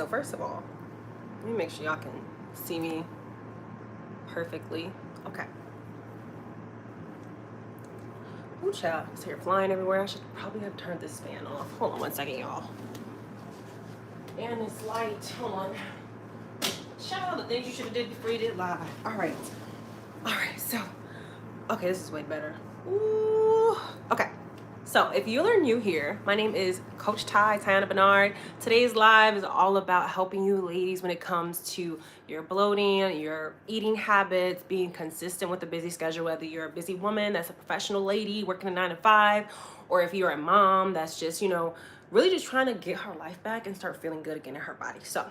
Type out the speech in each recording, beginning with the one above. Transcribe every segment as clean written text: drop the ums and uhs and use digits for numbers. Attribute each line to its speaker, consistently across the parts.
Speaker 1: so first of all, let me make sure y'all can see me perfectly. Okay. Ooh, child, it's hair flying everywhere. I should probably have turned this fan off. Hold on one second, y'all. And this light, hold on. Shout out the things you should have did before you did live. All right, so, okay, this is way better. Ooh, okay. So if you are new here, my name is Coach Tiana Bernard. Today's live is all about helping you ladies when it comes to your bloating, your eating habits, being consistent with a busy schedule, whether you're a busy woman that's a professional lady working a 9 to 5, or if you're a mom that's just, really just trying to get her life back and start feeling good again in her body. So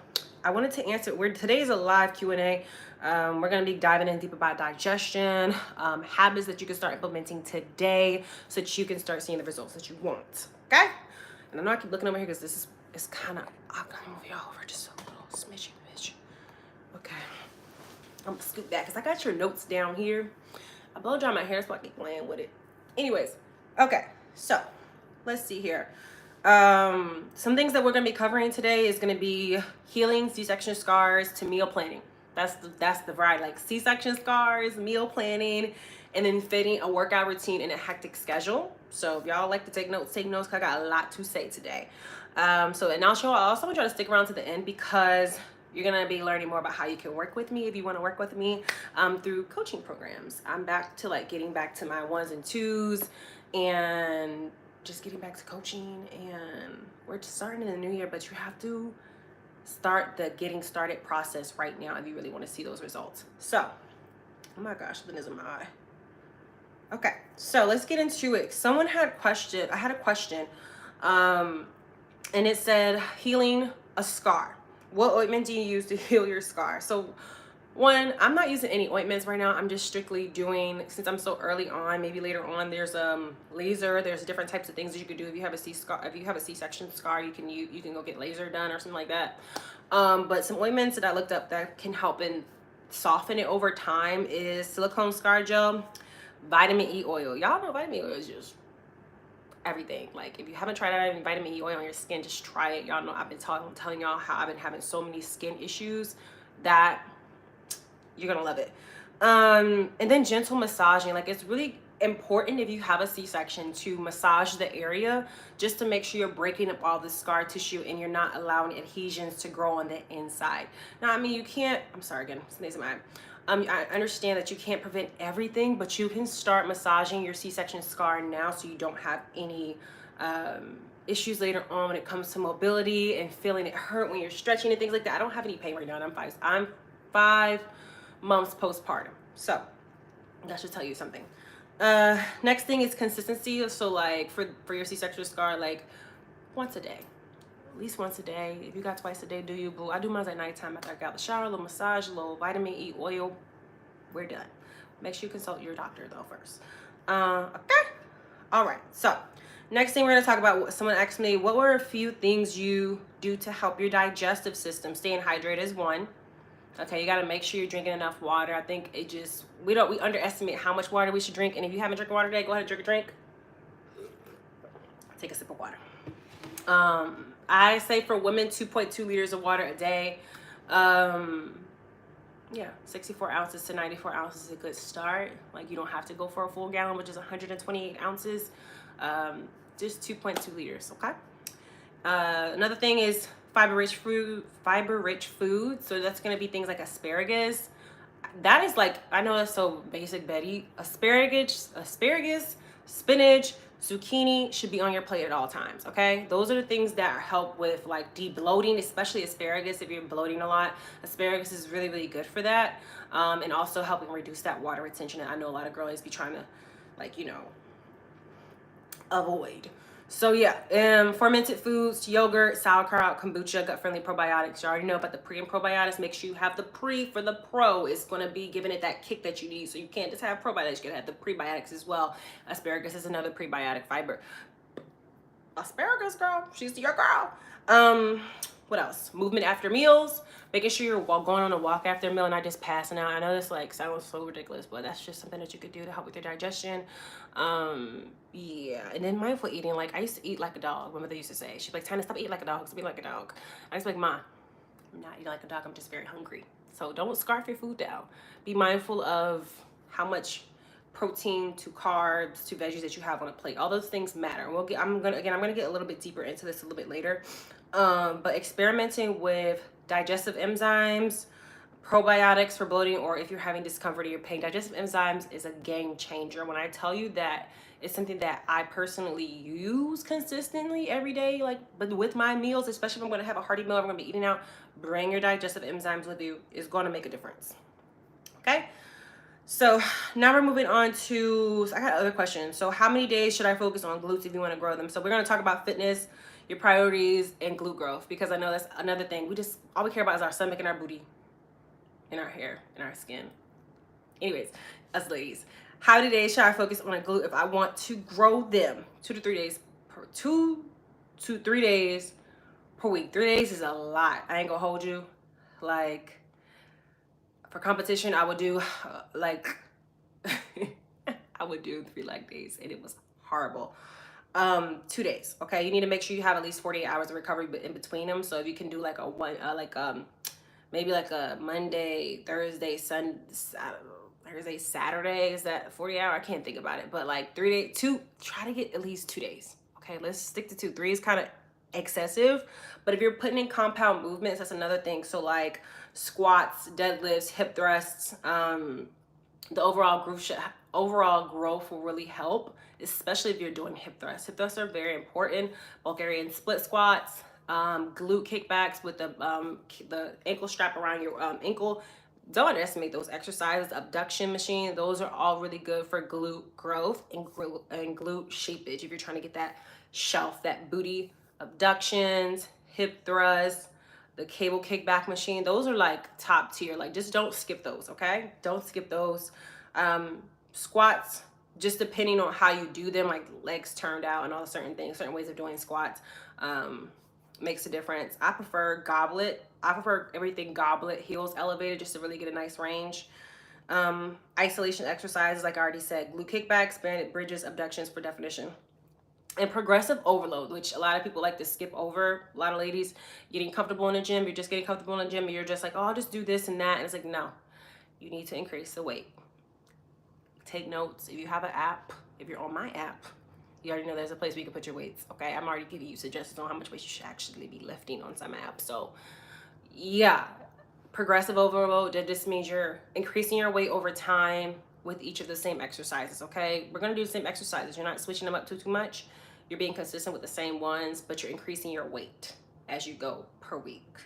Speaker 1: I wanted to answer, today's a live Q&A. We're going to be diving in deep about digestion, habits that you can start implementing today so that you can start seeing the results that you want. Okay? And I know I keep looking over here because this is kind of, I'll come move y'all over just a little smidge. Okay. I'm going to scoot back because I got your notes down here. I blow dry my hair so I can playing with it. Anyways, okay. So let's see here. Some things that we're going to be covering today is going to be healing C-section scars to meal planning. That's the variety, like C-section scars, meal planning, and then fitting a workout routine in a hectic schedule. So if y'all like to take notes, because I got a lot to say today. I also want you to stick around to the end because you're going to be learning more about how you can work with me if you want to work with me through coaching programs. I'm back to getting back to my 1s and 2s and just getting back to coaching, and we're just starting in the new year, but you have to start the getting started process right now if you really want to see those results. So, oh my gosh, something is in my eye. Okay, so let's get into it. I had a question, and it said healing a scar. What ointment do you use to heal your scar? So one, I'm not using any ointments right now. I'm just strictly doing, since I'm so early on, maybe later on, there's laser. There's different types of things that you can do if you have a C-section scar. You can go get laser done or something like that. But some ointments that I looked up that can help and soften it over time is silicone scar gel, vitamin E oil. Y'all know vitamin E oil is just everything. Like if you haven't tried out vitamin E oil on your skin, just try it. Y'all know I've been telling y'all how I've been having so many skin issues that you're gonna love it. And then gentle massaging. Like it's really important if you have a C-section to massage the area just to make sure you're breaking up all the scar tissue and you're not allowing adhesions to grow on the inside. Now, I mean, you can't, I'm sorry again, sneezing my eye. I understand that you can't prevent everything, but you can start massaging your C-section scar now so you don't have any issues later on when it comes to mobility and feeling it hurt when you're stretching and things like that. I don't have any pain right now, and I'm 5 months postpartum, so that should tell you something. Next thing is consistency. So like for your C-section scar, like once a day, at least once a day. If you got twice a day, do you, boo? I do mine at nighttime after I got out the shower, a little massage, a little vitamin E oil. We're done. Make sure you consult your doctor though first. Okay. All right. So next thing we're going to talk about, someone asked me, what were a few things you do to help your digestive system? Staying hydrated is one. Okay, you got to make sure you're drinking enough water. I think we underestimate how much water we should drink. And if you haven't drank water today, go ahead and drink a drink. Take a sip of water. I say for women, 2.2 liters of water a day. 64 ounces to 94 ounces is a good start. Like you don't have to go for a full gallon, which is 128 ounces. Just 2.2 liters, okay? Another thing is fiber-rich food. So that's going to be things like asparagus. That is like, I know that's so basic, Betty. Asparagus, spinach, zucchini should be on your plate at all times, okay? Those are the things that help with like de-bloating, especially asparagus. If you're bloating a lot, asparagus is really, really good for that. And also helping reduce that water retention. I know a lot of girls be trying to avoid. So yeah, fermented foods, yogurt, sauerkraut, kombucha, gut-friendly probiotics. You already know about the pre and probiotics. Make sure you have the pre for the pro. It's going to be giving it that kick that you need. So you can't just have probiotics. You can have the prebiotics as well. Asparagus is another prebiotic fiber. Asparagus, girl. She's your girl. What else? Movement after meals. Making sure you're going on a walk after a meal and not just passing out. I know this sounds so ridiculous, but that's just something that you could do to help with your digestion. Yeah. And then mindful eating. Like I used to eat like a dog. My mother used to say, she'd be like, Tana, stop eating like a dog. Stop eating like a dog. I used to be like, Ma, I'm not eating like a dog, I'm just very hungry. So don't scarf your food down. Be mindful of how much protein to carbs to veggies that you have on a plate. All those things matter. I'm gonna get a little bit deeper into this a little bit later. But experimenting with digestive enzymes, probiotics for bloating, or if you're having discomfort or you're pain, digestive enzymes is a game changer. When I tell you that it's something that I personally use consistently every day, like, but with my meals, especially if I'm going to have a hearty meal, if I'm going to be eating out, bring your digestive enzymes with you. Is going to make a difference. Okay. So now we're moving on to, I got other questions. So how many days should I focus on glutes if you want to grow them? So we're going to talk about fitness, your priorities, and glute growth, because I know that's another thing. All we care about is our stomach and our booty and our hair and our skin. Anyways, us ladies, how many days should I focus on a glute if I want to grow them? 2 to 3 days per 2 to 3 days per week. 3 days is a lot. I ain't gonna hold you. Like, for competition, I would do I would do 3 leg days, and it was horrible. 2 days. Okay, you need to make sure you have at least 48 hours of recovery in between them. So if you can do like maybe like a Monday, Thursday, Thursday, Saturday, is that 40 hour? I can't think about it, but like 3 days, try to get at least 2 days. Okay, let's stick to 2. 3 is kind of excessive, but if you're putting in compound movements, that's another thing. So like squats, deadlifts, hip thrusts, the overall growth will really help, especially if you're doing hip thrusts. Hip thrusts are very important. Bulgarian split squats, glute kickbacks with the ankle strap around your ankle. Don't underestimate those exercises. Abduction machine, those are all really good for glute growth and glute shapeage. If you're trying to get that shelf, that booty, abductions, hip thrusts, the cable kickback machine, those are like top tier. Like, just don't skip those, okay? Don't skip those. Squats, just depending on how you do them, like legs turned out and all certain things, certain ways of doing squats, makes a difference. I prefer goblet. I prefer everything goblet, heels elevated, just to really get a nice range. Isolation exercises, like I already said, glute kickbacks, banded bridges, abductions for definition. And progressive overload, which a lot of people like to skip over. A lot of ladies getting comfortable in the gym, you're just getting comfortable in the gym, and you're just like, oh, I'll just do this and that. And it's like, no, you need to increase the weight. Take notes. If you have an app, if you're on my app, you already know there's a place where you can put your weights, okay? I'm already giving you suggestions on how much weight you should actually be lifting on some apps. So yeah, progressive overload, that just means you're increasing your weight over time with each of the same exercises, okay? We're gonna do the same exercises. You're not switching them up too much. You're being consistent with the same ones, but you're increasing your weight as you go per week.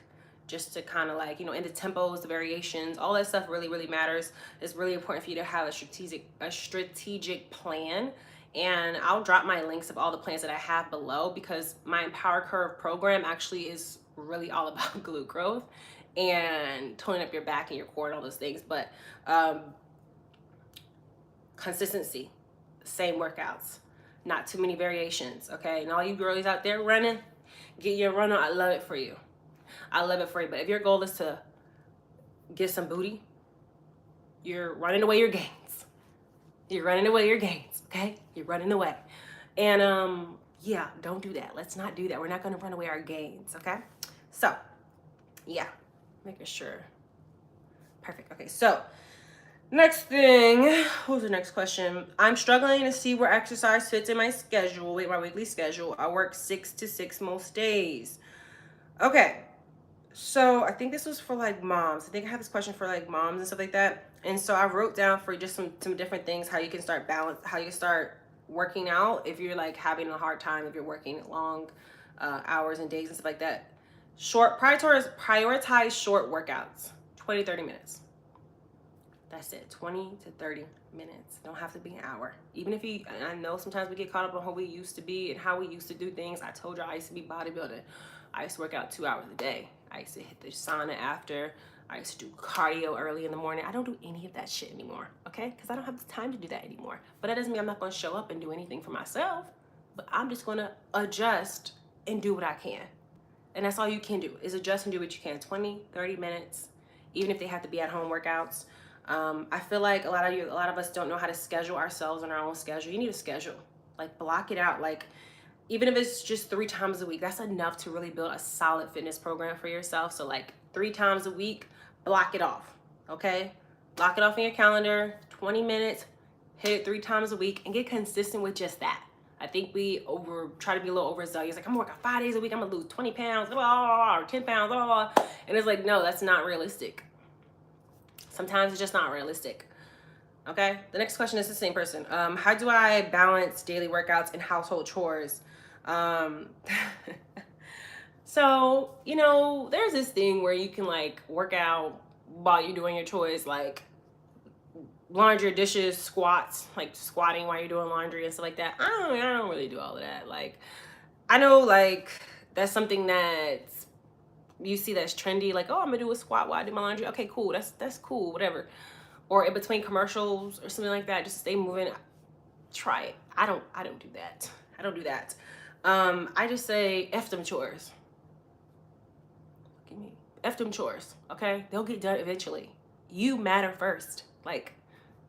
Speaker 1: Just to kind of like, in the tempos, the variations, all that stuff really, really matters. It's really important for you to have a strategic plan. And I'll drop my links of all the plans that I have below, because my Empower Curve program actually is really all about glute growth and toning up your back and your core and all those things. But consistency, same workouts, not too many variations, okay? And all you girlies out there running, get your run on. I love it for you. I love it for you. But if your goal is to get some booty, you're running away your gains. You're running away your gains, okay? You're running away. And yeah, don't do that. Let's not do that. We're not going to run away our gains, okay? So, yeah, making sure. Perfect. Okay, so next thing, what was the next question? I'm struggling to see where exercise fits in my schedule, my weekly schedule. I work 6 to 6 most days. Okay, so I think this was for like moms. I think I have this question for like moms and stuff like that. And so I wrote down for just some different things, how you can start how you can start working out if you're like having a hard time, if you're working long hours and days and stuff like that. Prioritize short workouts, 20, 30 minutes. That's it, 20 to 30 minutes. Don't have to be an hour. Even if I know sometimes we get caught up on who we used to be and how we used to do things. I told you I used to be bodybuilding. I used to work out 2 hours a day. I used to hit the sauna after. I used to do cardio early in the morning. I don't do any of that shit anymore, okay? Because I don't have the time to do that anymore. But that doesn't mean I'm not going to show up and do anything for myself. But I'm just going to adjust and do what I can. And that's all you can do, is adjust and do what you can. 20, 30 minutes, even if they have to be at home workouts. I feel like a lot of us don't know how to schedule ourselves on our own schedule. You need a schedule. Like, block it out. Like, even if it's just 3 times a week, that's enough to really build a solid fitness program for yourself. So like 3 times a week, block it off, okay? Block it off in your calendar, 20 minutes, hit it 3 times a week, and get consistent with just that. I think we try to be a little overzealous. Like, I'm working 5 days a week, I'm gonna lose 20 pounds, blah, blah, blah, or 10 pounds, blah, blah, blah. And it's like, no, that's not realistic. Sometimes it's just not realistic. Okay, the next question is the same person. How do I balance daily workouts and household chores? Um, so, you know, there's this thing where you can like work out while you're doing your chores, like laundry, dishes, squats, like squatting while you're doing laundry and stuff like that. I don't really do all of that. Like, I know like that's something that you see that's trendy, like, oh, I'm gonna do a squat while I do my laundry. Okay, cool, that's cool, whatever. Or in between commercials or something like that, just stay moving. Try it. I don't do that. I don't do that. I just say F them chores. Look at me. F them chores. Okay? They'll get done eventually. You matter first. Like,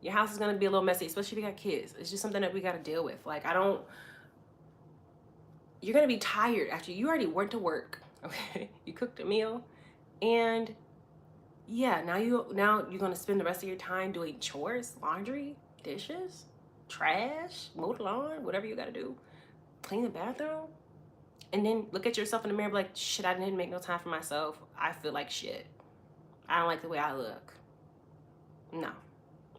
Speaker 1: your house is gonna be a little messy, especially if you got kids. It's just something that we gotta deal with. Like, you're gonna be tired after you already went to work. Okay? You cooked a meal, and yeah, now you're gonna spend the rest of your time doing chores, laundry, dishes, trash, mow the lawn, whatever you gotta do, clean the bathroom, and then look at yourself in the mirror and be like, shit, I didn't make no time for myself. I feel like shit. I don't like the way I look. No,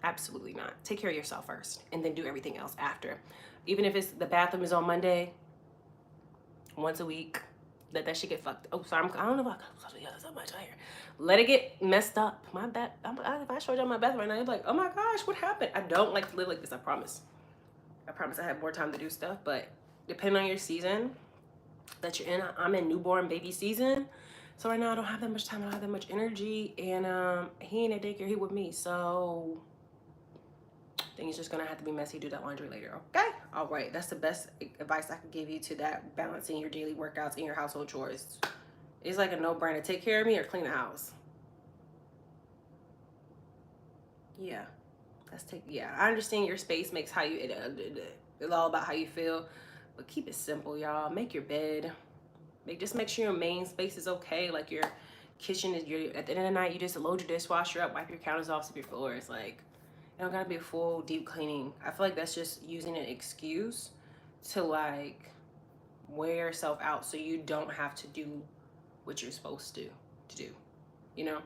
Speaker 1: absolutely not. Take care of yourself first, and then do everything else after. Even if it's the bathroom is on Monday, once a week, let that shit get fucked. Oh, sorry, I don't know if I yell so much out here. Let it get messed up. My bad. If I showed y'all my bathroom right now, you'd be like, oh my gosh, what happened? I don't like to live like this, I promise. I promise I have more time to do stuff, but depending on your season that you're in, I'm in newborn baby season. So right now I don't have that much time, I don't have that much energy, and he ain't at daycare, he with me. So I think it's just gonna have to be messy, do that laundry later, okay? All right, that's the best advice I could give you to that, balancing your daily workouts and your household chores. It's like a no-brainer. Take care of me or clean the house. Yeah, I understand your space makes how you, it's all about how you feel, but keep it simple, y'all. Make your bed. Just make sure your main space is okay. Like your kitchen is at the end of the night, you just load your dishwasher up, wipe your counters off, sweep your floors. Like, it don't gotta be a full deep cleaning. I feel like that's just using an excuse to like wear yourself out so you don't have to do what you're supposed to do, you know?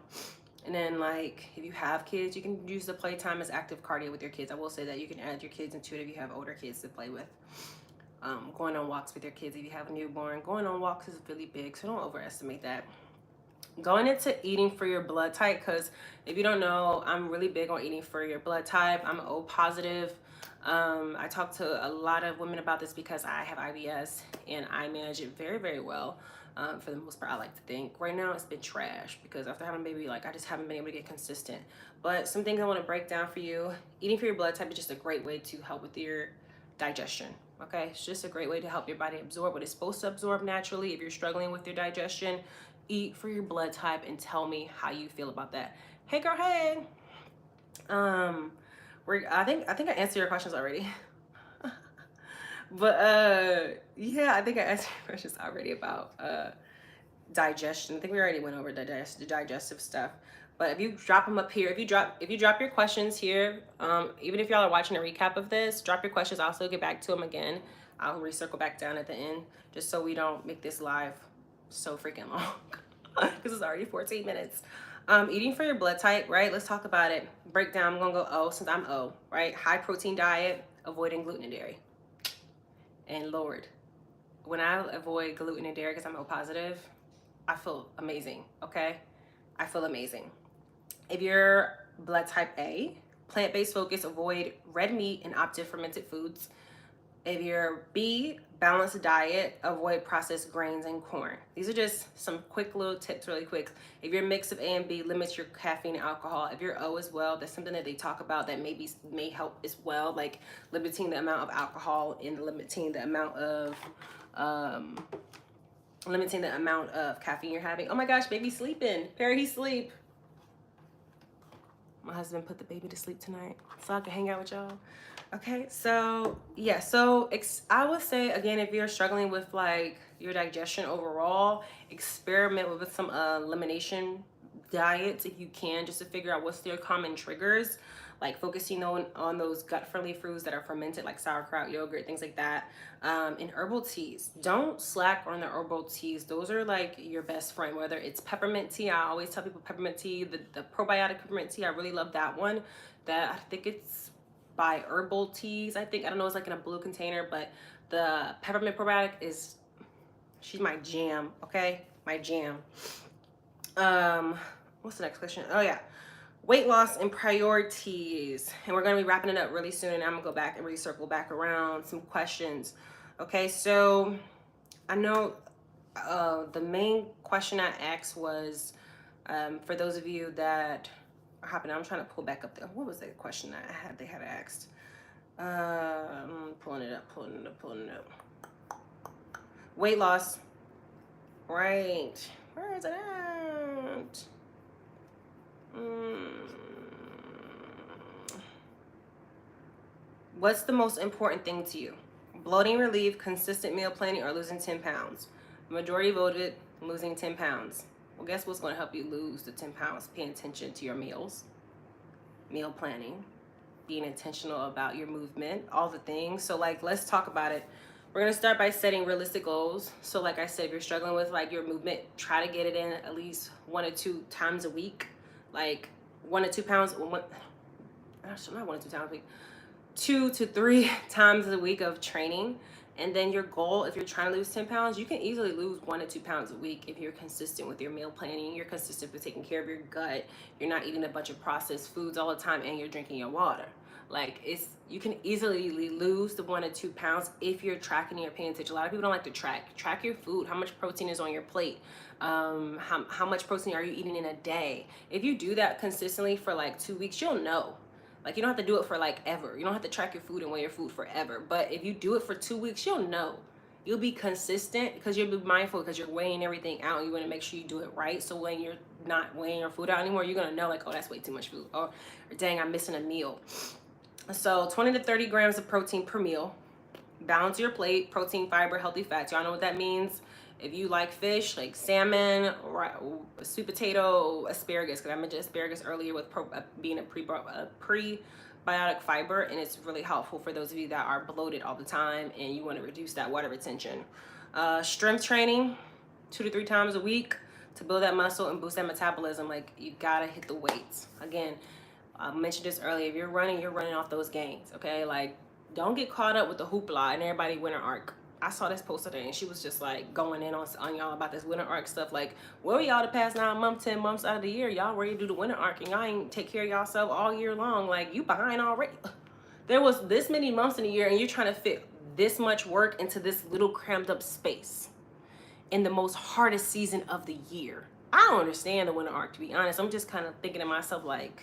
Speaker 1: And then like if you have kids, you can use the playtime as active cardio with your kids. I will say that you can add your kids into it if you have older kids to play with. Going on walks with your kids if you have a newborn. Going on walks is really big, so don't overestimate that. Going into eating for your blood type, because if you don't know, I'm really big on eating for your blood type. I'm O positive. I talk to a lot of women about this because I have IBS and I manage it very, very well. For the most part, I like to think. Right now, it's been trash because after having a baby, like I just haven't been able to get consistent. But some things I want to break down for you. Eating for your blood type is just a great way to help with your digestion. Okay, it's just a great way to help your body absorb what it's supposed to absorb naturally. If you're struggling with your digestion, eat for your blood type and tell me how you feel about that. Hey girl, hey. I think I answered your questions already. But yeah, I think I answered your questions already about digestion. I think we already went over the digestive stuff. But if you drop them up here, if you drop your questions here, even if y'all are watching a recap of this, drop your questions. I'll still get back to them again. I'll recircle back down at the end, just so we don't make this live so freaking long, because it's already 14 minutes. Eating for your blood type, right? Let's talk about it. Breakdown. I'm gonna go O since I'm O, right? High protein diet, avoiding gluten and dairy. And Lord, when I avoid gluten and dairy because I'm O positive, I feel amazing. Okay, I feel amazing. If you're blood type A, plant-based focus, avoid red meat and opt to fermented foods. If you're B, balanced diet, avoid processed grains and corn. These are just some quick little tips really quick. If you're a mix of A and B, limit your caffeine and alcohol. If you're O as well, that's something that they talk about that may help as well, like limiting the amount of alcohol and limiting the amount of caffeine you're having. Oh my gosh, baby's sleeping. Perry, he's asleep. My husband put the baby to sleep tonight so I can hang out with y'all. Okay, so yeah, so I would say again, if you're struggling with like your digestion overall, experiment with some elimination diets if you can, just to figure out what's their common triggers, like focusing on those gut-friendly foods that are fermented, like sauerkraut, yogurt, things like that. And herbal teas. Don't slack on the herbal teas. Those are like your best friend, whether it's peppermint tea. I always tell people peppermint tea, the probiotic peppermint tea. I really love that one. That I think it's by Herbal Teas. I don't know, it's like in a blue container, but the peppermint probiotic is, she's my jam, okay? My jam. What's the next question? Oh yeah. Weight loss and priorities. And we're gonna be wrapping it up really soon, and I'm gonna go back and recircle back around some questions. Okay, so I know the main question I asked was for those of you that are hopping, I'm trying to pull back up there. What was the question that they had asked? Pulling it up. Weight loss. Right. Where is it at? What's the most important thing to you? Bloating relief, consistent meal planning, or losing 10 pounds? The majority voted losing 10 pounds. Well, guess what's going to help you lose the 10 pounds? Paying attention to your meals, meal planning, being intentional about your movement, all the things. So like, let's talk about it. We're going to start by setting realistic goals. So like I said, if you're struggling with like your movement, try to get it in at least 1 or 2 times a week. Like 1 to 2 pounds, not 1 to 2 times a week, 2 to 3 times a week of training. And then your goal, if you're trying to lose 10 pounds, you can easily lose 1 to 2 pounds a week if you're consistent with your meal planning, you're consistent with taking care of your gut, you're not eating a bunch of processed foods all the time, and you're drinking your water. Like you can easily lose the 1 to 2 pounds if you're tracking and you're paying attention. A lot of people don't like to track your food, how much protein is on your plate, how much protein are you eating in a day. If you do that consistently for like 2 weeks, you'll know. Like you don't have to do it for like ever. You don't have to track your food and weigh your food forever. But if you do it for 2 weeks, you'll know. You'll be consistent because you'll be mindful because you're weighing everything out. You want to make sure you do it right. So when you're not weighing your food out anymore, you're going to know like, oh, that's way too much food. Or dang, I'm missing a meal. So 20 to 30 grams of protein per meal. Balance your plate, protein, fiber, healthy fats. Y'all know what that means? If you like fish, like salmon, sweet potato, asparagus, because I mentioned asparagus earlier with being a prebiotic fiber, and it's really helpful for those of you that are bloated all the time and you want to reduce that water retention. Strength training, 2 to 3 times a week to build that muscle and boost that metabolism. Like you gotta hit the weights. Again, I mentioned this earlier. If you're running off those gains, okay? Like, don't get caught up with the hoopla and everybody winter arc. I saw this post today and she was just like going in on y'all about this winter arc stuff. Like, where were y'all the past 9 months, 10 months out of the year? Y'all ready to do the winter arc and y'all ain't take care of yourself all year long. Like, you behind already. There was this many months in a year and you're trying to fit this much work into this little crammed up space in the most hardest season of the year. I don't understand the winter arc, to be honest. I'm just kind of thinking to myself like,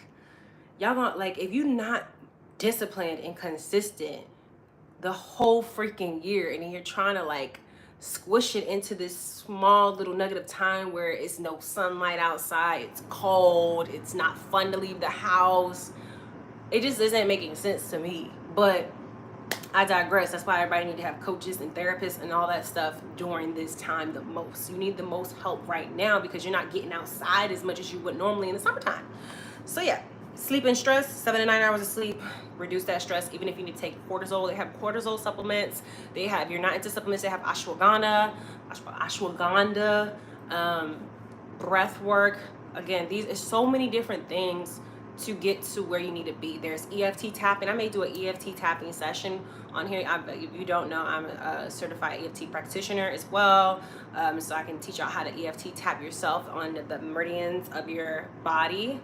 Speaker 1: y'all want, like, if you're not disciplined and consistent the whole freaking year and then you're trying to like squish it into this small little nugget of time where it's no sunlight outside, it's cold, it's not fun to leave the house, it just isn't making sense to me. But I digress. That's why everybody need to have coaches and therapists and all that stuff during this time the most. You need the most help right now because you're not getting outside as much as you would normally in the summertime. So yeah, sleep and stress, 7 to 9 hours of sleep, reduce that stress. Even if you need to take cortisol, they have cortisol supplements. They have, if you're not into supplements, they have ashwagandha, breath work. Again, these are so many different things to get to where you need to be. There's EFT tapping. I may do an EFT tapping session on here. If you don't know, I'm a certified EFT practitioner as well. So I can teach y'all how to EFT tap yourself on the meridians of your body.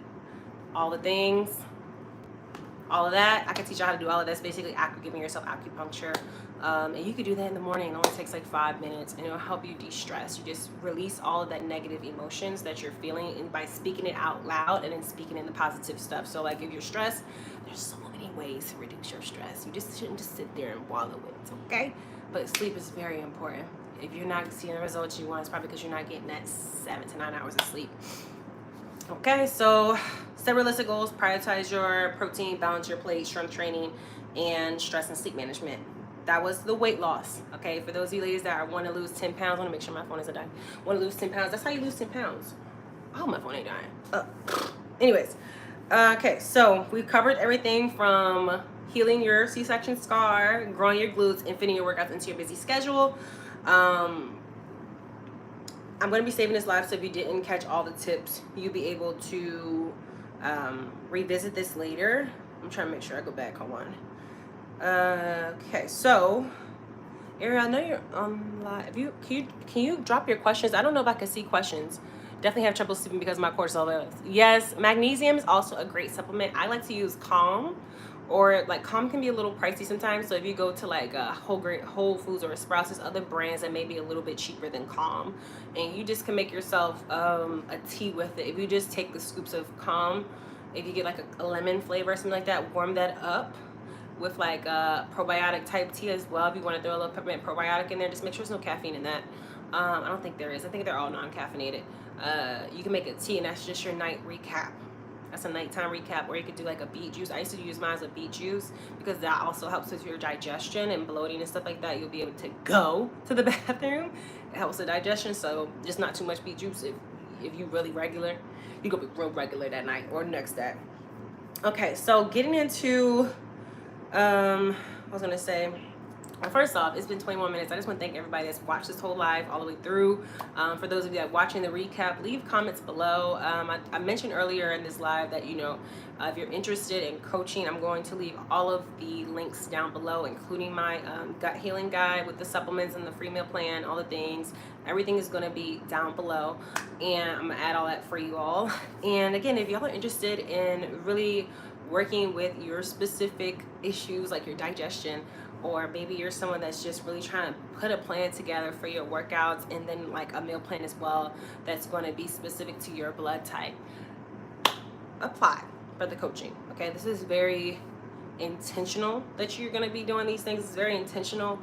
Speaker 1: All the things, all of that. I can teach you how to do all of that. It's basically giving yourself acupuncture. And you could do that in the morning. It only takes like 5 minutes and it'll help you de-stress. You just release all of that negative emotions that you're feeling and by speaking it out loud and then speaking in the positive stuff. So like if you're stressed, there's so many ways to reduce your stress. You just shouldn't just sit there and wallow in it, okay? But sleep is very important. If you're not seeing the results you want, it's probably because you're not getting that 7 to 9 hours of sleep. Okay, so set realistic goals, prioritize your protein, balance your plate, strength training, and stress and sleep management. That was the weight loss. Okay, for those of you ladies that want to lose 10 pounds, I want to make sure my phone isn't dying. Want to lose 10 pounds? That's how you lose 10 pounds. Oh, my phone ain't dying. Anyways, okay, so we've covered everything from healing your C-section scar, growing your glutes, and fitting your workouts into your busy schedule. I'm going to be saving this live, so if you didn't catch all the tips, you'll be able to revisit this later. I'm trying to make sure I go back. Hold on. Okay, so Ariel, I know you're on live. Can you drop your questions? I don't know if I can see questions. Definitely have trouble sleeping because of my cortisol levels. Yes, magnesium is also a great supplement. I like to use Calm, or like Calm can be a little pricey sometimes. So if you go to like Whole Foods or Sprouts, there's other brands that may be a little bit cheaper than Calm, and you just can make yourself a tea with it. If you just take the scoops of Calm, if you get like a lemon flavor or something like that, warm that up with like a probiotic type tea as well. If you want to throw a little peppermint probiotic in there, just make sure there's no caffeine in that. I don't think there is. I think they're all non-caffeinated. You can make a tea, and that's just your night recap. That's a nighttime recap. Or you could do like a beet juice. I used to use mine as a beet juice because that also helps with your digestion and bloating and stuff like that. You'll be able to go to the bathroom. It helps with digestion, so just not too much beet juice. If you really regular, you go be real regular that night or next day. Okay, so getting into I was gonna say, first off, it's been 21 minutes. I just want to thank everybody that's watched this whole live all the way through. For those of you that are watching the recap, leave comments below. I mentioned earlier in this live that, you know, if you're interested in coaching, I'm going to leave all of the links down below, including my gut healing guide with the supplements and the free meal plan, all the things. Everything is going to be down below, and I'm going to add all that for you all. And again, if y'all are interested in really working with your specific issues like your digestion, or maybe you're someone that's just really trying to put a plan together for your workouts, and then like a meal plan as well that's going to be specific to your blood type, apply for the coaching. Okay, this is very intentional that you're going to be doing these things. It's very intentional.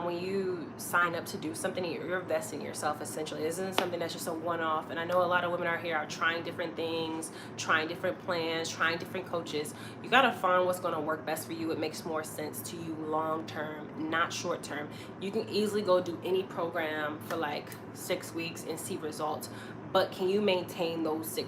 Speaker 1: When you sign up to do something, you're investing in yourself essentially. This isn't something that's just a one-off. And I know a lot of women out here are trying different things, trying different plans, trying different coaches. You got to find what's going to work best for you. It makes more sense to you long-term, not short-term. You can easily go do any program for like 6 weeks and see results, but can you maintain those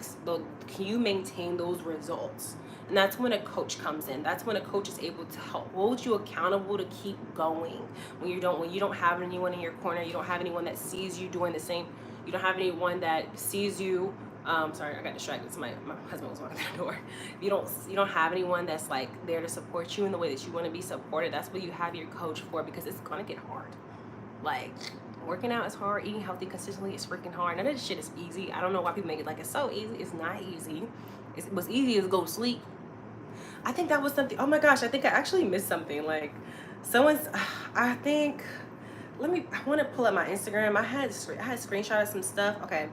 Speaker 1: results? And that's when a coach comes in. That's when a coach is able to help hold you accountable to keep going. When you don't have anyone in your corner, you don't have anyone that sees you doing the same. You don't have anyone that sees you. Sorry, I got distracted. My husband was walking through the door. You don't have anyone that's like there to support you in the way that you want to be supported. That's what you have your coach for, because it's gonna get hard. Like, working out is hard. Eating healthy consistently is freaking hard. None of this shit is easy. I don't know why people make it like it's so easy. It's not easy. What's easy is go to sleep. I think that was something. Oh my gosh, I think I actually missed something. Like, I want to pull up my Instagram. I had screenshot of some stuff. Okay.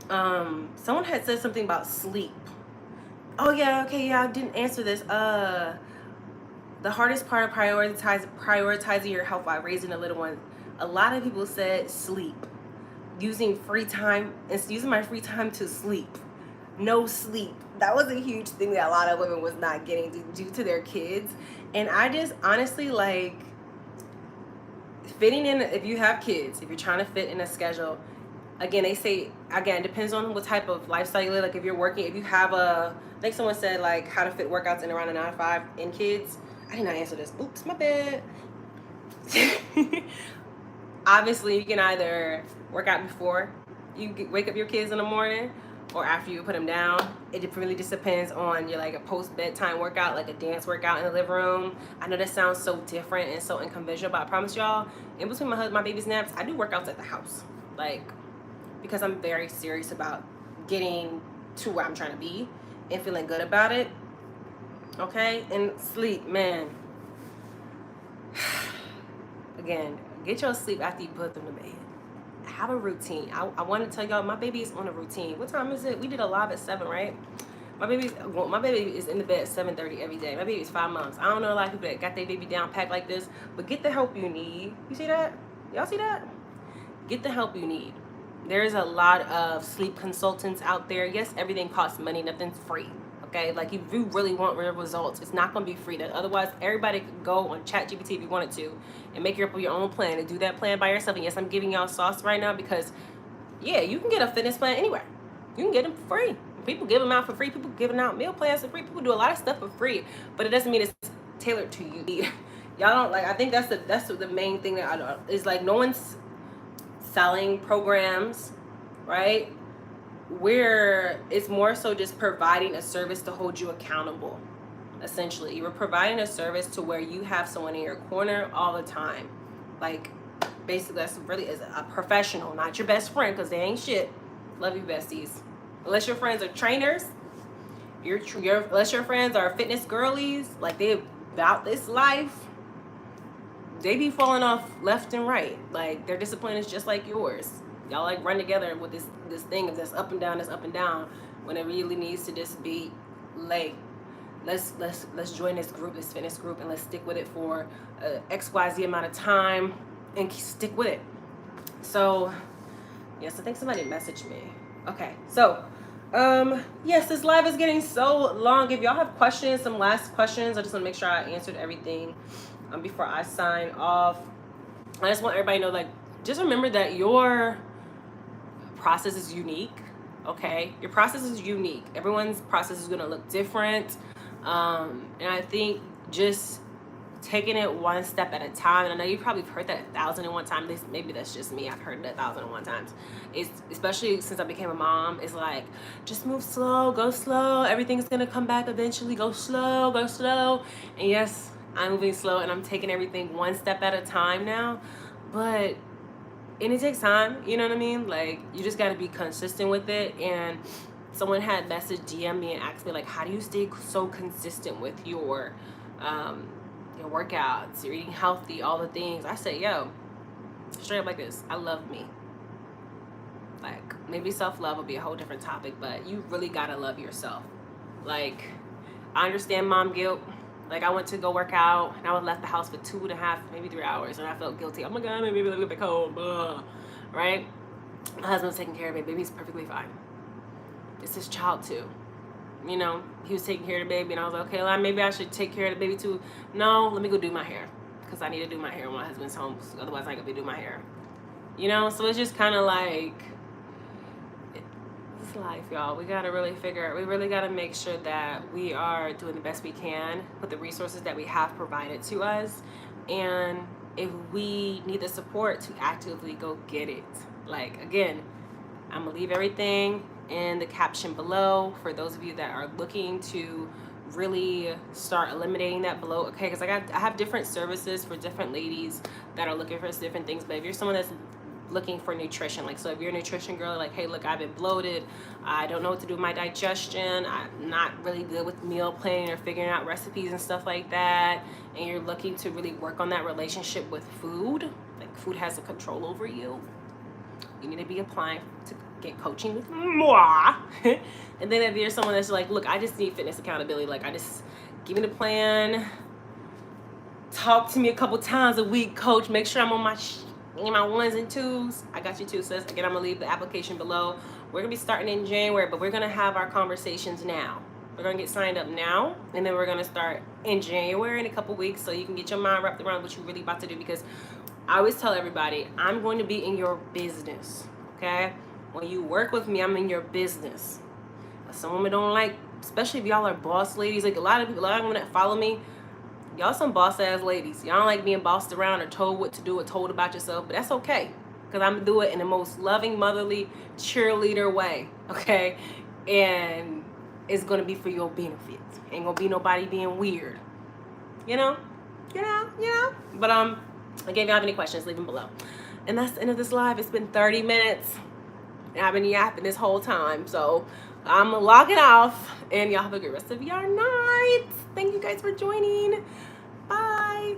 Speaker 1: Someone had said something about sleep. Oh yeah, okay, yeah, I didn't answer this. The hardest part of prioritizing your health while raising a little one. A lot of people said sleep. Using my free time to sleep. No sleep. That was a huge thing that a lot of women was not getting due to their kids. And I just honestly, like, fitting in, if you have kids, if you're trying to fit in a schedule, again, they say, again, depends on what type of lifestyle you live. Like, if you're working, if you have I think someone said like how to fit workouts in around a 9 to 5 in kids. I did not answer this. Oops, my bad. Obviously, you can either work out before you wake up your kids in the morning, or after you put them down. It really just depends on your like a post bedtime workout, like a dance workout in the living room. I know that sounds so different and so unconventional, but I promise y'all, in between my baby's naps, I do workouts at the house, like, because I'm very serious about getting to where I'm trying to be and feeling good about it. Okay, and sleep, man. Again, get your sleep after you put them to bed. Have a routine. I want to tell y'all, my baby is on a routine. What time is it? We did a live at 7, right? My baby is in the bed at 7:30 every day. My baby is 5 months. I don't know a lot of people that got their baby down packed like this, but get the help you need. You see that? Y'all see that? Get the help you need. There's a lot of sleep consultants out there. Yes, everything costs money. Nothing's free. Okay, like if you really want real results, it's not going to be free. Otherwise, everybody could go on ChatGPT if you wanted to and make your own plan and do that plan by yourself. And yes, I'm giving y'all sauce right now because, yeah, you can get a fitness plan anywhere. You can get them for free. People give them out for free. People giving out meal plans for free. People do a lot of stuff for free, but it doesn't mean it's tailored to you. Y'all don't like. I think that's the main thing that I don't is like no one's selling programs, right? Where it's more so just providing a service to hold you accountable. Essentially, you were providing a service to where you have someone in your corner all the time. Like, basically, that's really is a professional, not your best friend, because they ain't shit. Love you, besties. Unless your friends are trainers, unless your friends are fitness girlies, like they about this life, they be falling off left and right. Like their discipline is just like yours. Y'all like run together with this thing of this up and down, when it really needs to just be like, let's join this group, this fitness group, and let's stick with it for XYZ amount of time and stick with it. So yes, I think somebody messaged me. Okay, so yes, this live is getting so long. If y'all have questions, some last questions, I just want to make sure I answered everything before I sign off. I just want everybody to know, like, just remember that your process is unique. Okay, your process is unique. Everyone's process is going to look different, and I think just taking it one step at a time. And I know you probably heard that 1,001 times. Maybe that's just me. I've heard it 1,001 times. It's especially since I became a mom. It's like, just move slow, go slow. Everything's gonna come back eventually. Go slow, go slow. And yes, I'm moving slow and I'm taking everything one step at a time now. And it takes time. You know what I mean? Like you just gotta be consistent with it. And someone had messaged, DM me and asked me like, how do you stay so consistent with your workouts, you're eating healthy, all the things? I say, yo, straight up like this, I love me. Like maybe self-love will be a whole different topic, but you really gotta love yourself. Like I understand mom guilt. Like I went to go work out and I was left the house for 2.5, maybe 3 hours, and I felt guilty. Oh my god, maybe let me get back home. Right? My husband's taking care of me. Baby's perfectly fine. It's his child too. You know, he was taking care of the baby, and I was like, okay, well, maybe I should take care of the baby too. No, let me go do my hair, because I need to do my hair when my husband's home, otherwise I could be doing my hair. You know, so it's just kind of like, it's life, y'all. We got to really we really got to make sure that we are doing the best we can with the resources that we have provided to us. And if we need the support, to actively go get it. Like, again, I'm going to leave everything in the caption below for those of you that are looking to really start eliminating that below. Okay, because I have different services for different ladies that are looking for different things. But if you're someone that's looking for nutrition, like, so if you're a nutrition girl, like, hey, look, I've been bloated, I don't know what to do with my digestion, I'm not really good with meal planning or figuring out recipes and stuff like that, and you're looking to really work on that relationship with food, like food has a control over you, you need to be applying to get coaching with moi. And then if you're someone that's like, look, I just need fitness accountability, like I just give me the plan, talk to me a couple times a week, coach, make sure I'm on my ones and twos, I got you too, sis. Again, I'm gonna leave the application below. We're gonna be starting in January, but we're gonna have our conversations now. We're gonna get signed up now, and then we're gonna start in January in a couple weeks, so you can get your mind wrapped around what you're really about to do. Because I always tell everybody, I'm going to be in your business. Okay, when you work with me, I'm in your business. Some women don't like, especially if y'all are boss ladies, like a lot of women that follow me, y'all some boss ass ladies. Y'all don't like being bossed around or told what to do or told about yourself, but that's okay, because I'm gonna do it in the most loving, motherly, cheerleader way. Okay, and it's gonna be for your benefit. Ain't gonna be nobody being weird, you know. But again, if you have any questions, leave them below. And that's the end of this live. It's been 30 minutes. And I've been yapping this whole time. So I'm logging off. And y'all have a good rest of your night. Thank you guys for joining. Bye.